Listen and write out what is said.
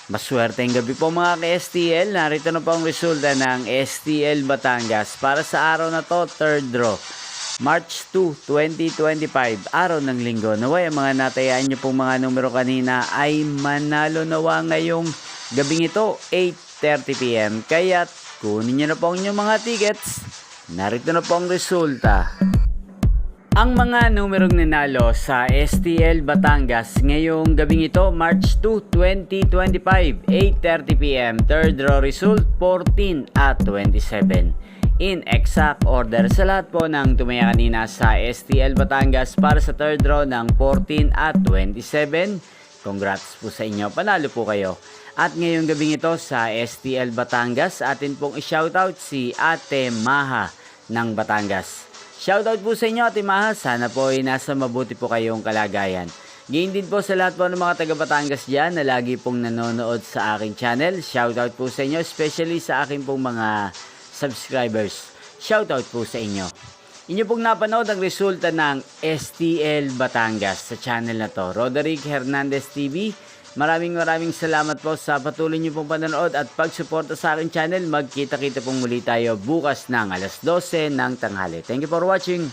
Maswerteng gabi po mga ka-STL. Narito na po ang resulta ng STL Batangas para sa araw na to, third draw. March 2, 2025, araw ng linggo. Naway ang mga natayaan nyo pong mga numero kanina ay manalo nawa ngayong gabing ito, 8:30 PM. Kaya kunin nyo na po ang inyong mga tickets. Narito na po ang resulta. Ang mga numerong nanalo sa STL Batangas ngayong gabing ito, March 2, 2025, 8:30 PM. Third draw result, 14 at 27. In exact order sa lahat po ng tumaya kanina sa STL Batangas para sa third draw ng 14 at 27. Congrats po sa inyo, panalo po kayo. At ngayong gabing ito sa STL Batangas, atin pong i-shoutout si Ate Maha ng Batangas. Shoutout po sa inyo, Ate Maha. Sana po ay nasa mabuti po kayong kalagayan. Gain din po sa lahat po ng mga taga Batangas dyan na lagi pong nanonood sa aking channel. Shoutout po sa inyo, especially sa aking pong mga subscribers. Shoutout po sa inyo. Inyo pong napanood ang resulta ng STL Batangas sa channel na to, Roderick Hernandez TV. Maraming salamat po sa patuloy niyo pong panonood at pagsuporta sa aking channel. Magkita-kita pong muli tayo bukas ng alas 12 ng tanghali. Thank you for watching.